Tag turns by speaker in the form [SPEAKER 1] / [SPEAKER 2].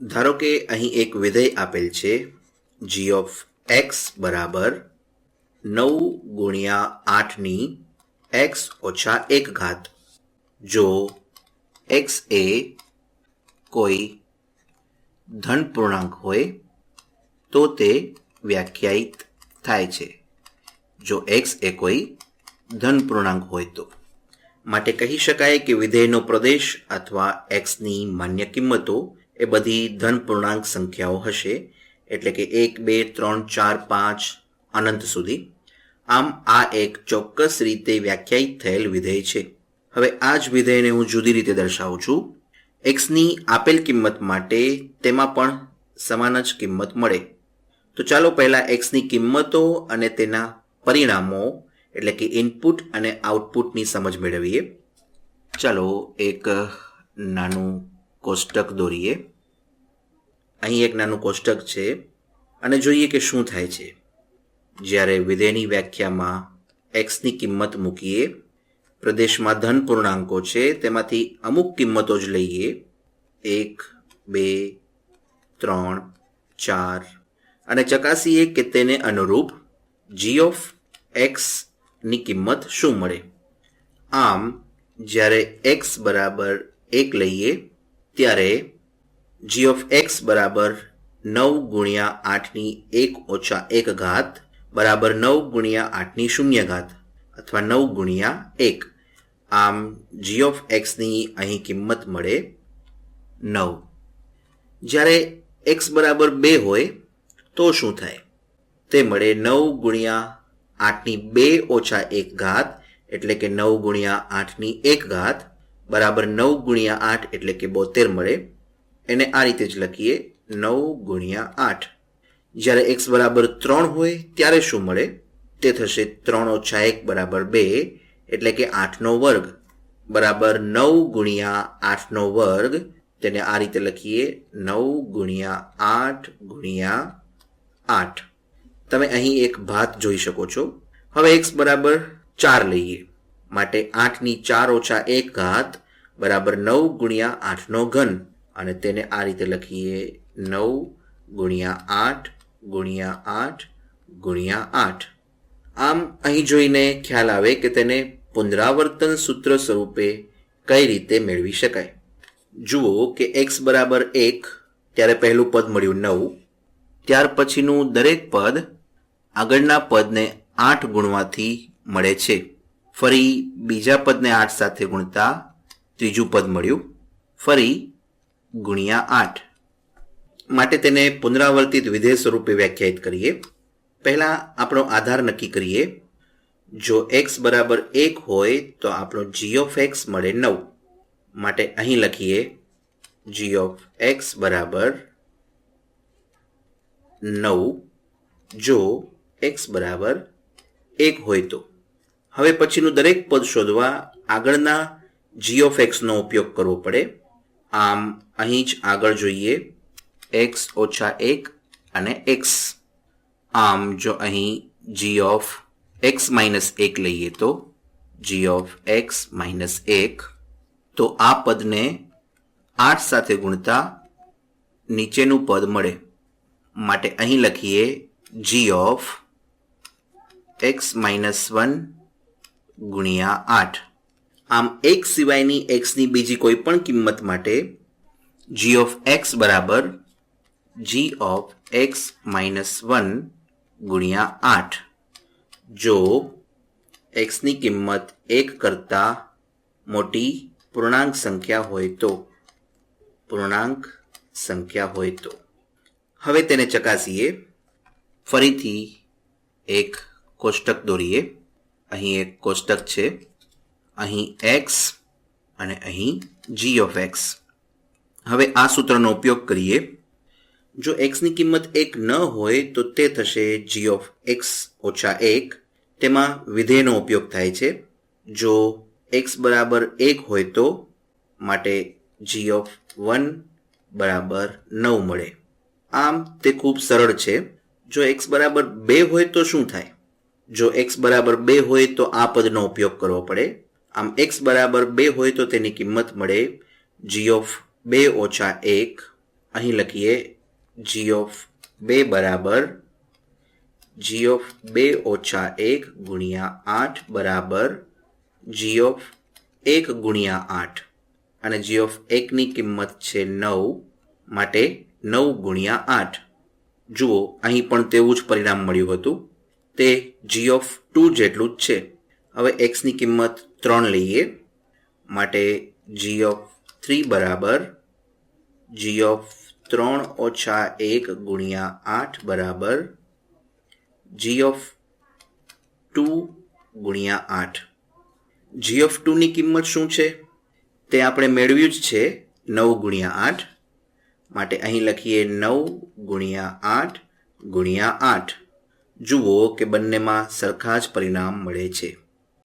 [SPEAKER 1] ધારો કે અહીં એક વિધેય આપેલ છે g ઓફ x બરાબર 9 ગુણ્યા 8ની x ઓછા 1 ઘાત. જો x એ કોઈ ધન પૂર્ણાંક હોય તો તે વ્યાખ્યાયિત થાય છે. જો x એ કોઈ ધન પૂર્ણાંક હોય તો માટે કહી શકાય કે વિધેયનો પ્રદેશ અથવા xની માન્ય કિંમતો એ બધી ધન પૂર્ણાંક સંખ્યાઓ હશે, એટલે કે 1 2 3 4 5 અનંત સુધી. આમ આ એક ચોક્કસ રીતે વ્યાખ્યાયિત થયેલ વિધેય છે. હવે આ જ વિધેયને હું જુદી રીતે દર્શાવું છું. xની આપેલ કિંમત માટે તેમાં પણ સમાન જ કિંમત મળે. તો ચાલો પહેલા xની કિંમતો અને તેના પરિણામો એટલે કે ઇનપુટ અને આઉટપુટની સમજ મેળવીએ. ચાલો એક નાનું કોષ્ટક દોરીએ. અહીં એક નાનું કોષ્ટક છે અને જોઈએ કે શું થાય છે જ્યારે વિધેયની વ્યાખ્યામાં xની કિંમત મૂકીએ. પ્રદેશમાં ધન પૂર્ણાંકો છે, તેમાંથી અમુક કિંમતો જ લઈએ. 1 2 3 4 અને ચકાસીએ કે તેને અનુરૂપ g ઓફ x ની કિંમત શું મળે. આમ જ્યારે x બરાબર 1 લઈએ ત્યારે g ઓફ x બરાબર 9 ગુણ્યા 8ની 1 ઓછા 1 ઘાત બરાબર 9 ગુણ્યા 8ની 0 ઘાત અથવા 9 ગુણ્યા 1. આમ g ઓફ xની અહીં કિંમત મળે 9. જ્યારે x બરાબર 2 હોય તો શું થાય? તે મળે 9 ગુણ્યા 8ની 2 ઓછા 1 ઘાત એટલે કે 9 ગુણ્યા 8ની 1 ઘાત બરાબર 9 ગુણ્યા 8 એટલે કે 72 મળે. એને આ રીતે જ લખીએ 9 ગુણ્યા 8. જ્યારે x બરાબર 3 હોય ત્યારે શું મળે? તે થશે 3 ઓછા 1 બરાબર 2 એટલે કે 8નો વર્ગ બરાબર 9 ગુણ્યા 8નો વર્ગ. તેને આ રીતે લખીએ 9 ગુણ્યા 8 ગુણ્યા 8. તમે અહીં એક ભાત જોઈ શકો છો. હવે x બરાબર 4 લઈએ માટે 8ની 4 ઓછા 1 ઘાત બરાબર 9 ગુણ્યા 8નો ઘન અને તેને આ રીતે લખીએ 9 ગુણ્યા 8 ગુણ્યા 8 ગુણ્યા 8. આમ અહીં જોઈને ખ્યાલ આવે કે તેને પુનરાવર્તન સૂત્ર સ્વરૂપે કઈ રીતે મેળવી શકાય. જુઓ કે x બરાબર 1 ત્યારે પહેલું પદ મળ્યું 9. ત્યાર પછીનું દરેક પદ આગળના પદને 8 ગુણવાથી મળે છે. ફરી બીજા પદને 8 સાથે ગુણતા ત્રીજું પદ મળ્યું, ફરી ગુણ્યા 8. માટે તેને પુનરાવર્તિત વિધેય સ્વરૂપે વ્યાખ્યાયિત કરીએ. પહેલા આપણો આધાર નક્કી કરીએ. જો x બરાબર 1 હોય તો આપણો g ઓફ x મળે 9. માટે અહીં લખીએ g ઓફ x બરાબર 9 જો x બરાબર 1 હોય તો. હવે પછીનું દરેક પદ શોધવા આગળના g ઓફ x નો ઉપયોગ કરવો પડે. આમ અહીં જ આગળ જોઈએ x ઓછા 1 અને x. આમ જો અહીં g ઓફ x માઇનસ 1 લઈએ તો g ઓફ x માઇનસ 1, તો આ પદને 8 સાથે ગુણતા નીચેનું પદ મળે. માટે અહીં લખીએ g ઓફ x માઇનસ 1 ગુણ્યા 8. આમ એક સિવાયની x ની બીજી કોઈ પણ કિંમત માટે g ઓફ x બરાબર g ઓફ x માઇનસ 1 ગુણ્યા 8. જો x ની કિંમત 1 કરતા મોટી પૂર્ણાંક સંખ્યા હોય તો હવે તેને ચકાસીએ. ફરીથી એક કોષ્ટક દોરીએ. અહીં એક કોષ્ટક છે. અહીં x અને અહીં g ઓફ x. હવે આ સૂત્રનો ઉપયોગ કરીએ. જો x ની કિંમત 1 ન હોય તો તે થશે g ઓફ x ઓછા 1. તેમાં વિધેયનો ઉપયોગ થાય છે. જો x બરાબર 1 હોય તો માટે g ઓફ 1 બરાબર 9 મળે. આમ તે ખૂબ સરળ છે. જો x બરાબર 2 હોય તો શું થાય? જો x બરાબર 2 હોય તો આ પદનો ઉપયોગ કરવો પડે. આમ x બરાબર 2 હોય તો તેની કિંમત મળે g ઓફ 2 ઓછા 1 અહીં લખીએ જી ઓફ 2 બરાબર જી ઓફ 2 ઓછા 1 ગુણ્યા 8 બરાબર જી ઓફ 1 ગુણ્યા 8 અને જી ઓફ 1 ની કિંમત છે 9 માટે 9 ગુણ્યા 8. જુઓ અહીં પણ તેવું જ પરિણામ મળ્યું હતું, તે જી ઓફ 2 જેટલું જ છે. હવે x ની કિંમત 3 લઈએ માટે જી ઓફ 3 બરાબર જી ઓફ 3 ઓછા 1 ગુણ્યા 8 બરાબર જી ઓફ 2 ગુણ્યા 8. જી ઓફ 2 ની કિંમત શું છે તે આપણે મેળવ્યું જ છે 9 ગુણ્યા 8 માટે અહીં લખીએ 9 ગુણ્યા 8 ગુણ્યા 8. જુઓ કે બંનેમાં સરખા જ પરિણામ મળે છે.